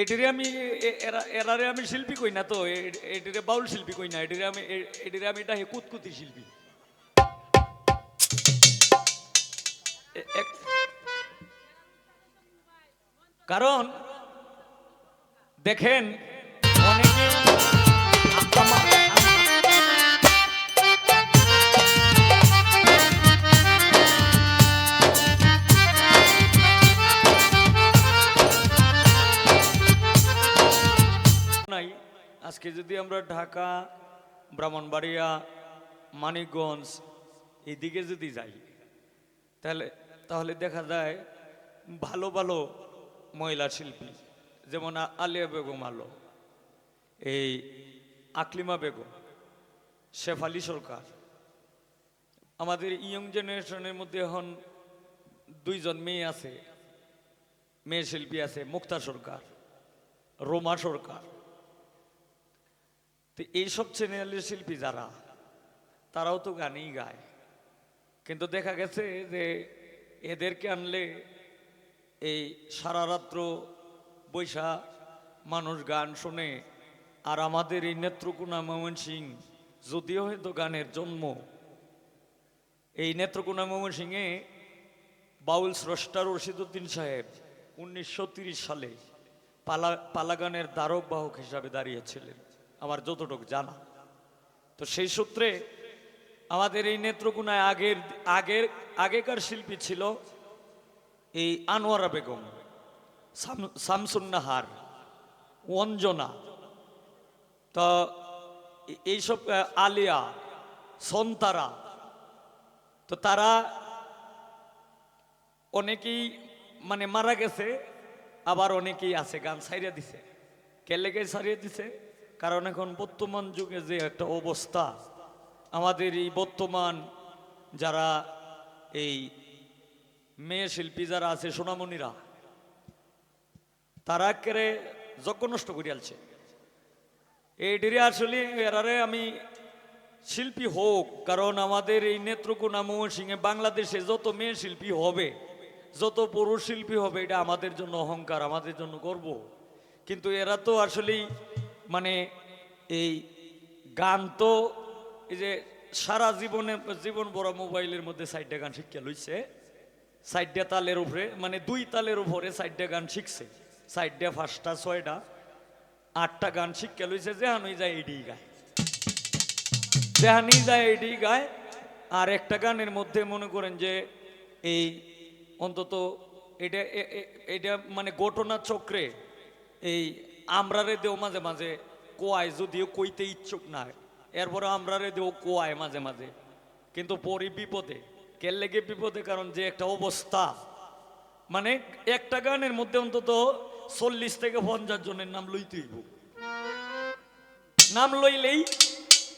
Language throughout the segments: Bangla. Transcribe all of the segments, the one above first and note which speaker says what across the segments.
Speaker 1: এটিরে আমি এরারে আমি শিল্পী কই না তো, এটিরে বাউল শিল্পী কই না, এটিরে আমি এটা কুতকুতি শিল্পী। কারণ দেখেন অনেকে নাই, আজকে যদি আমরা ঢাকা, ব্রাহ্মণবাড়িয়া, মানিকগঞ্জ এদিকে যদি যাই তাহলে তাহলে দেখা যায় ভালো ভালো মহিলা শিল্পী, যেমন আলিয়া বেগম আলো, এই আকলিমা বেগম, শেফালি সরকার। আমাদের ইয়ং জেনারেশনের মধ্যে এখন দুইজন মেয়ে আছে, মেয়ে শিল্পী আছে, মুক্তা সরকার, রোমা সরকার। তো এইসব চ্যানেলের শিল্পী যারা, তারাও তো গানই গায়, কিন্তু দেখা গেছে যে এদেরকে আনলে এই সারা রাত্র বৈশা মানুষ গান শোনে। আর আমাদের এই নেত্রকোনা ময়মনসিংহ, যদিও হয়তো গানের জন্ম, এই নেত্রকোনা ময়মনসিংহে বাউল স্রষ্টা রশিদউদ্দিন সাহেব 1930 সালে পালা গানের দ্বারক বাহক হিসাবে দাঁড়িয়েছিলেন, আমার যতটুকু জানা। তো সেই সূত্রে আমাদের এই নেত্রকোনায় আগেকার শিল্পী ছিল এই আনোয়ারা বেগম, শামসুন্নাহার, অঞ্জনা, তো এইসব আলিয়া, সন্তারা। তো তারা অনেকেই মানে মারা গেছে, আবার অনেকেই আছে গান ছাইড়া দিছে। কে লেগে ছাড়িয়ে দিছে? কারণ এখন বর্তমান যুগে যে একটা অবস্থা, আমাদের এই বর্তমান যারা এই মেয়ে শিল্পী যারা আছে, সোনামণিরা, তারা কেড়ে যজ্ঞ নষ্ট করে আলছে। এইটিরে আসলে এরারে আমি শিল্পী হোক, কারণ আমাদের এই নেত্রকোনা ময়মনসিংহে বাংলাদেশে যত মেয়ে শিল্পী হবে, যত পুরুষ শিল্পী হবে, এটা আমাদের জন্য অহংকার, আমাদের জন্য গর্ব। কিন্তু এরা তো আসলেই মানে এই গান তো এই যে সারা জীবন বড় মোবাইলের মধ্যে 60টা গান শিক্ষা লইছে, 60টা তালের উপরে, মানে 2 তালের উপরে 60টা গান শিখছে, 60টা 5টা 6টা 8টা গান শিক্ষা লইছে, যেহানই যায় এডি গায়, যেহানি যায় এডি গায়। আর একটা গানের মধ্যে মনে করেন যে এই অন্তত এটা এটা মানে ঘটনা চক্রে এই আমরারে দেও মাঝে মাঝে কোয়ায়, যদিও কইতে ইচ্ছুক না, এরপরে আমরারে দেও কোয়ায় মাঝে মাঝে, কিন্তু পরে বিপদে। কে লেগে বিপদে? কারণ যে একটা অবস্থা, মানে একটা গানের মধ্যে অন্তত 40 থেকে 50 জনের নাম লইতেই,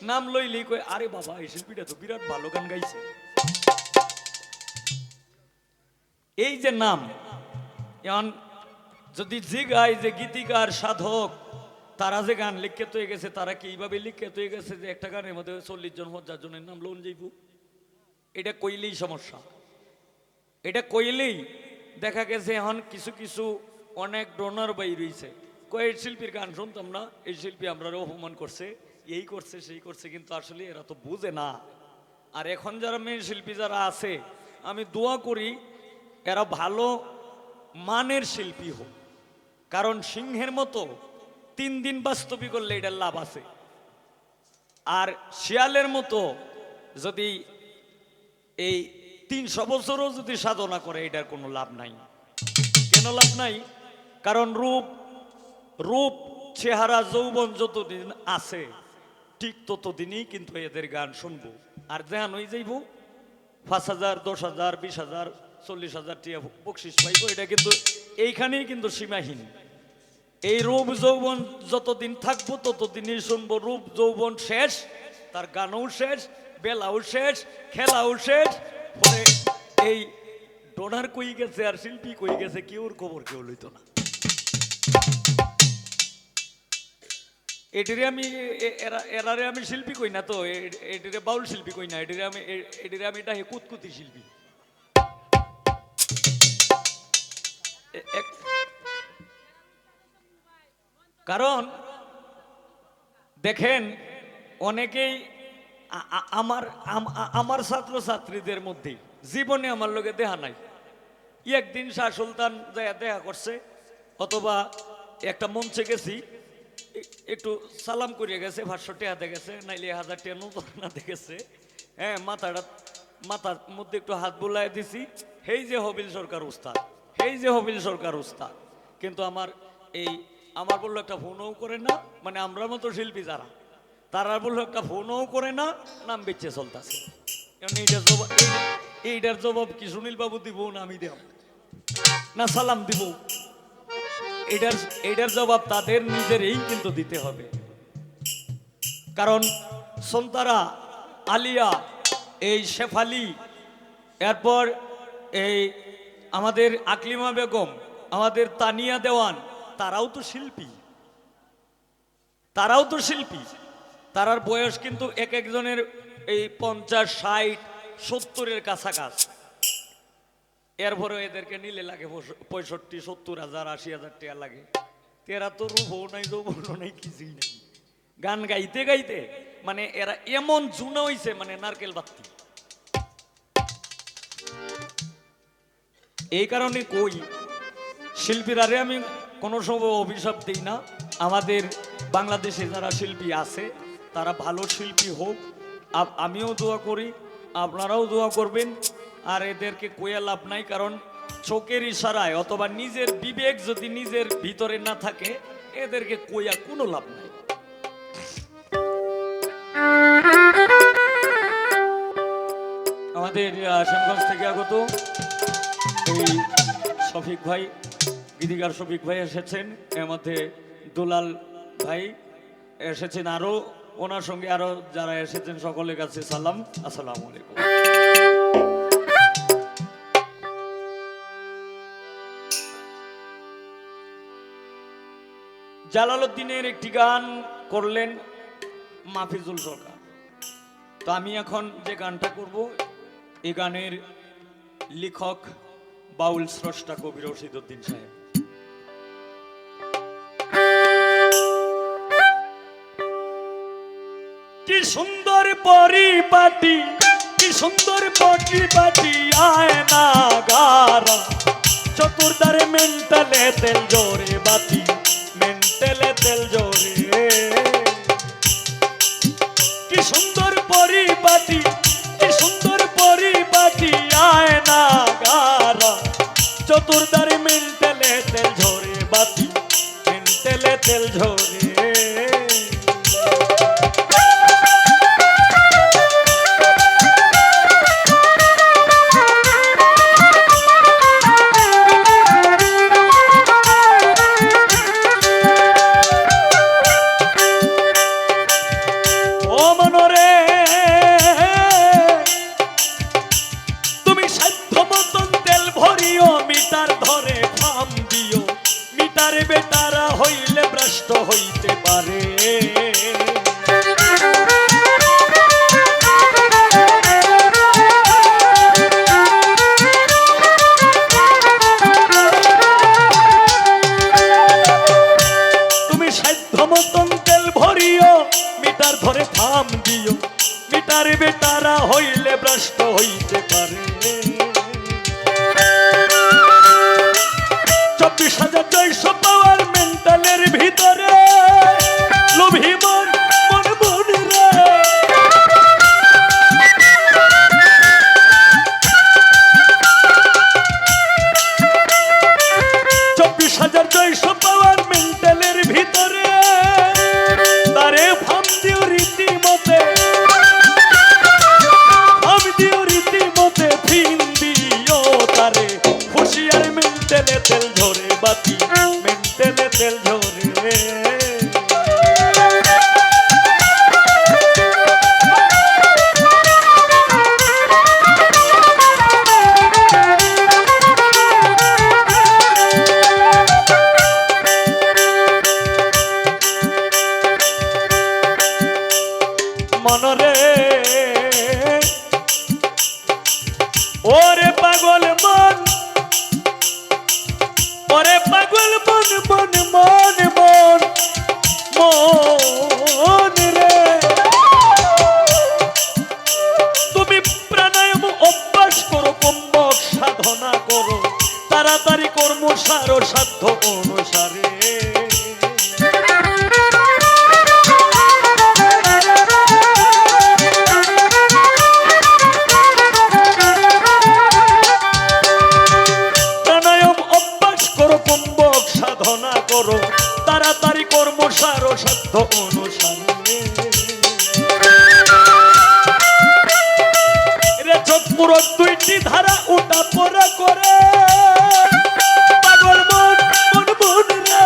Speaker 1: নাম লইলেই কই আরে বাবা এই শিল্পীটা তো বিরাট ভালো গান গাইছে। এই যে নাম, এখন যদি যে গায়, যে গীতিকার সাধক, তারা যে গান লিখিত হয়ে গেছে, তারা কি এইভাবে লিখিত হয়ে গেছে যে একটা গানের মধ্যে 40 জন 50 জনের নাম লোন যাইব? এটা কইলেই সমস্যা, এটা কইলেই দেখা গেছে এখন কিছু কিছু অনেক ডোনার বাই রয়েছে, কয়েক শিল্পীর গান শুনতাম না, এই শিল্পী আমরা অপমান করছে, এই করছে সেই করছে, কিন্তু আসলে এরা তো বুঝে না। আর এখন যারা মেয়ে শিল্পী যারা আছে, আমি দোয়া করি এরা ভালো মানের শিল্পী হোক, কারণ সিংহের মতো 3 দিন বাস্তবী করলে এটার লাভ আছে। আর শিয়ালের মতো যদি এই 300 বছরও যদি সাধনা করে, এটার কোনো লাভ নাই। কেন লাভ নাই? কারণ রূপ চেহারা যৌবন যতদিন আছে, ঠিক ততদিনই কিন্তু এদের গান শুনবো। আর যেহান হয়ে যাইব 5,000, 10,000, 20,000, 40,000 টিয়া বকশিস পাইব, এটা কিন্তু এইখানেই কিন্তু সীমাহীন। এই রূপ যৌবন যতদিন থাকবো ততদিনই শুনবো। রূপ যৌবন শেষ, তার গানও শেষ, বেলাও শেষ, খেলাও শেষ। পরে এই ডোনার কই গেছে আর শিল্পী কই গেছে, কেউর খবর কেউ লইতো না। এটিরে আমি এরারে আমি শিল্পী কই না তো, এটিরে বাউল শিল্পী কই না, এটিরে আমি এটা কুতকুতি শিল্পী। কারণ দেখেন অনেকেই আমার আমার ছাত্র ছাত্রীদের মধ্যে জীবনে আমার লোকে দেখা নাই। একদিন শাহ সুলতান যায় দেখা করছে, অথবা একটা মঞ্চে গেছি, একটু সালাম করিয়ে গেছে, 500 টাকা দেখেছে, নাইলে 1000 টাকা নজরানা দেখেছে, হ্যাঁ মাথার মধ্যে একটু হাত বুলাই দিছি, হেই যে হবিল সরকার উস্তাদ, হেই যে হবিল সরকার উস্তাদ। কিন্তু আমার বললো একটা ফোনও করে না, মানে আমরা মতো শিল্পী যারা, তারা বললো একটা ফোনও করে না, নাম বেচে চলতেছে। এইটার জবাব কি সুনীল বাবু দিব না আমি দেব না সালাম দিব? এইটার জবাব তাদের নিজেরই কিন্তু দিতে হবে। কারণ সন্তারা, আলিয়া, এই শেফালি, এরপর এই আমাদের আকলিমা বেগম, আমাদের তানিয়া দেওয়ান, তারাও তো শিল্পী, তারাও তো শিল্পী। তারার বয়স কিন্তু এক একজনের এই 50, 60, 70-এর কাছাকাছি। এরপরে এদেরকে নিলে লাগে 65, 70,000, 80,000 টাকা লাগে। এরা তো রূপও নাই, যৌবনও নাই, কিছুই নাই। গান গাইতে গাইতে মানে এরা এমন জুনা হইছে, মানে নারকেল বাতি। এই কারণে কই শিল্পীরারে আমি কোনো সময় অভিশাপ দিই না। আমাদের বাংলাদেশে যারা শিল্পী আছে তারা ভালো শিল্পী হোক, আমিও দোয়া করি, আপনারাও দোয়া করবেন। আর এদেরকে কইয়া লাভ নাই, কারণ চোখের ইশারায় অথবা নিজের বিবেক যদি নিজের ভিতরে না থাকে, এদেরকে কইয়া কোনো লাভ নাই। আমাদের শ্যামগঞ্জ থেকে আগত এই শফিক ভাই, গীতিকার শফিক ভাই এসেছেন, এর মধ্যে দুলাল ভাই এসেছেন, আরো ওনার সঙ্গে আরো যারা এসেছেন সকলের কাছে সালাম, আসসালামু আলাইকুম। জালালউদ্দিনের একটি গান করলেন মাহফিজুল সরকার। তো আমি এখন যে গানটা করব, এই গানের লেখক বাউল স্রষ্টা কবি রশিদউদ্দিন সাহেব। কি সুন্দর পরিপাটি, কি সুন্দর পরিপাটি, আয়না গারা চতুর্দারে মেন্টালে তেল জোরে বাতি, মেন্টালে তেল জোরে। কি সুন্দর পরিপাটি, কি সুন্দর পরিপাটি, আয়না গারা চতুর্দারে মেন্টালে তেল ঝরে বাতি, মেন্টালে তেল ঝরে। বেটারা হইলে ভ্রষ্ট হইতে পারে। তুমি সাধ্য মতন তেল ভরিও, মিটার ধরে থাম দিও, মিটার বেটারা হইলে ভ্রষ্ট হইতে পারে। 24,600 পাওয়ার মেন্টালের ভিতরে লোভী মন মন মন রে। 24,600 পাওয়ার মেন্টালের ভিতরে তারে ফাম দিও রীতিমতে, ফাম দিও রীতিমতে, ফিন দিও তারে হুশিয়ার, মেন্টালে তেল ঝরে বাতি, মেন্টালে তেল ঝরে। মনরে ওরে পাগল মন, ওরে পাগল মন মন মন মন, অনুসারে। প্রাণায়াম অভ্যাস করো, কুম্ভক সাধনা করো, তাড়াতাড়ি কর্মসার সাধ্য অনুসারে। রে চোখমুরক দুইটি ধারা উঠা পড়া করে, পাগল মন মন মন রে।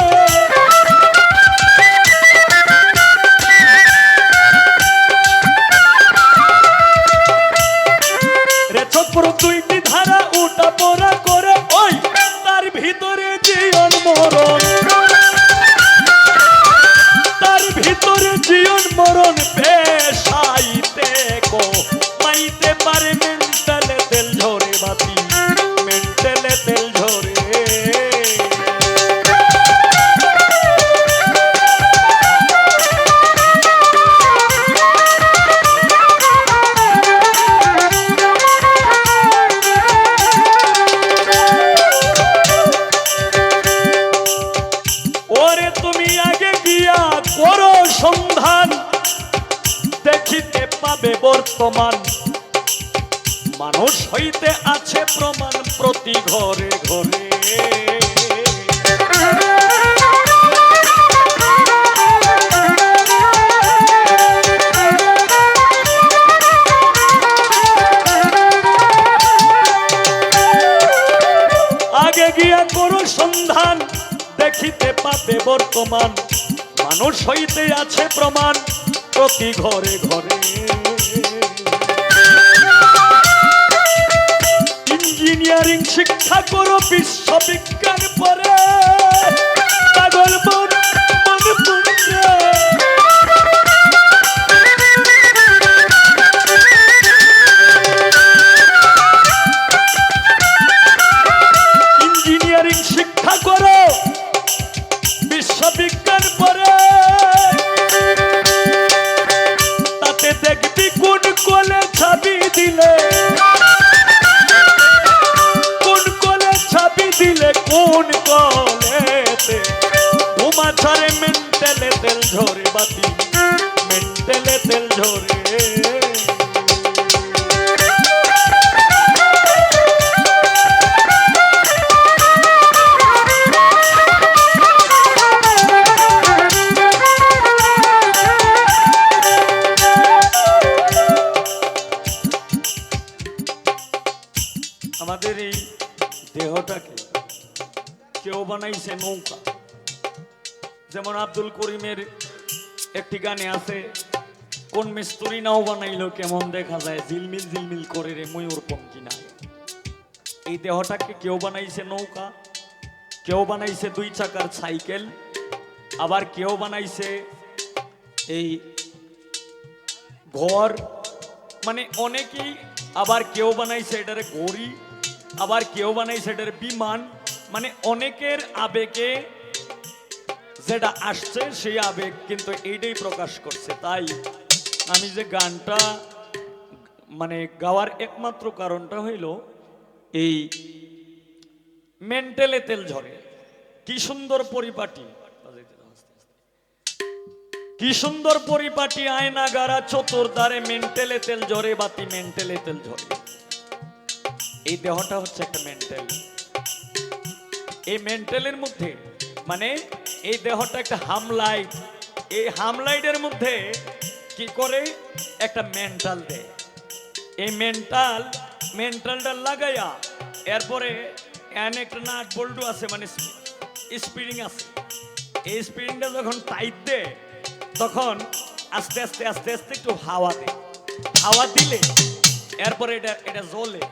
Speaker 1: রে চোখমুরক দুইটি ধারা উঠা পড়া করে, ওই তার ভিতরে জীবন মরণ, তার ভিতরে জীবন মরণ পেশাইতে কো মাইতে পারে মেন্টালে তেল ঝরে বাতি, মেন্টালে তেল ঝরে। ওরে তুমি আগে গিয়া করো সন্ধান, দেখিতে পাবে বর্তমান মানুষ হইতে আছে প্রমাণ প্রতি ঘরে ঘরে। আগে গিয়া করো সন্ধান, দেখিতে পাবে বর্তমান মানুষ হইতে আছে প্রমাণ প্রতি ঘরে ঘরে। ইঞ্জিনিয়ারিং শিক্ষা করো, বিশ্ববিজ্ঞান পরে, পাগল মন মন মন রে। ইঞ্জিনিয়ারিং শিক্ষা করো, বিশ্ববিজ্ঞান পরে, তাতে দেখবি কোন কোলে ছাবি দিলে, কোন কোলে ছাবি দিলে, কোন কলেতে ঘুমা ছাড়ে মেন্টালে তেল ঝরে বাতি, মেন্টালে তেল ঝরে। আমাদের এই দেহটাকে কেউ বানাইছে নৌকা, যেমন আব্দুল করিমের একটি গানে আছে, কোন মিস্ত্রি নাও বানাইলো কেমন দেখা যায়, ঝিলমিল ঝিলমিল করে রে ময়ূর পঙ্কি না। এই দেহটাকে কেউ বানাইছে নৌকা, কেউ বানাইছে 2 চাকার সাইকেল, আবার কেউ বানাইছে এই ঘর, মানে অনেকেই, আবার কেউ বানাইছে এটারে ঘড়ি, আবার কেউ বানাইছে এটারে বিমান, মানে অনেকের আবেগে যেটা আসছে সেই আবেগ কিন্তু এইটাই প্রকাশ করছে। তাই আমি যে গানটা মানে গাওয়ার একমাত্র কারণটা হইল এই মেন্টালে তেল ঝরে। কি সুন্দর পরিপাটি, কি সুন্দর পরিপাটি, আয়না গারা চতুর্ধারে, মেন্টালে তেল ঝরে বাতি, মেন্টালে তেল ঝরে। এই দেহটা হচ্ছে একটা মেন্টাল। এই মেন্টালের মধ্যে মানে এই দেহটা একটা হামলাইট, এই হামলাইটের মধ্যে কি করে একটা মেন্টাল দেয়। এই মেন্টালটা লাগাইয়া এরপরে এনে একটা নাট বল্টু আছে, মানে স্প্রিং আছে। এই স্প্রিংটা যখন টাইট দেয় তখন আস্তে আস্তে আস্তে আস্তে একটু হাওয়া দেয়, হাওয়া দিলে এরপরে এটা জ্বলে।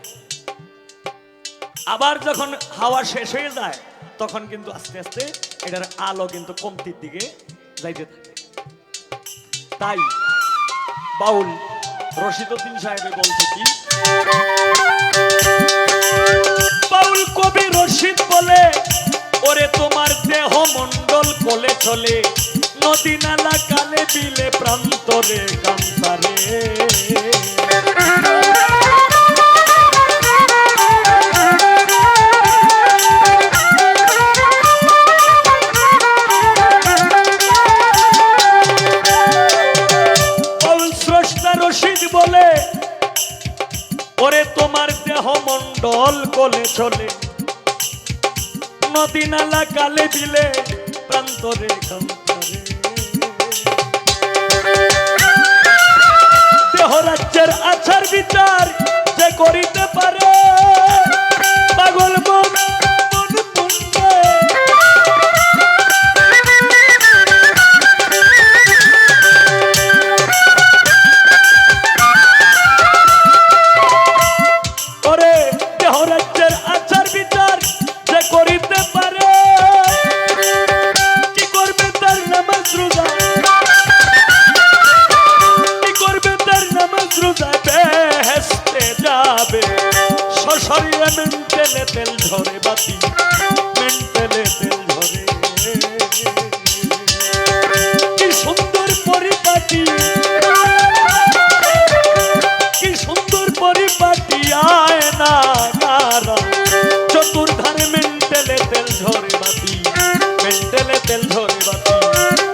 Speaker 1: আবার যখন হাওয়া শেষ হয়ে যায় তখন কিন্তু আস্তে আস্তে এটার আলো কিন্তু কমতির দিকে যাইতে থাকে। তাই বাউল রশিদউদ্দিন সাহেব বলছে কি, বাউল কবি রশিদ বলে, ওরে তোমার দেহ মন্ডল কোলে চলে, নদী নালা কালে বিলে প্রান্তরে কান্তারে। জঙ্গলে চলে নদী নালা কালে বিলে প্রান্তরে কান্তরে দেহ রাজ্যের আচার বিচার যে করিতে পারে পাগল মন মন মুন্ডে ওরে দেহ রাজ্যের আচার বিচার যে করিতে পারে কি করবে তার নামাজ রোজা কি করবে তার নামাজ রোজা বেহেশতে যাবে সশরীরে মেন্টেলে তেল ঝরে বাতি মেন্টেলে তেল ঝরে কি সুন্দর পরিপাটি কি সুন্দর পরিপাটি আয় না কারা চতুর্ধারে মেন্টেলে তেল ঝরে বাতি মেন্টেলে তেল ঝরে বাতি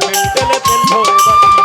Speaker 1: মেন্টেলে তেল ঝরে বাতি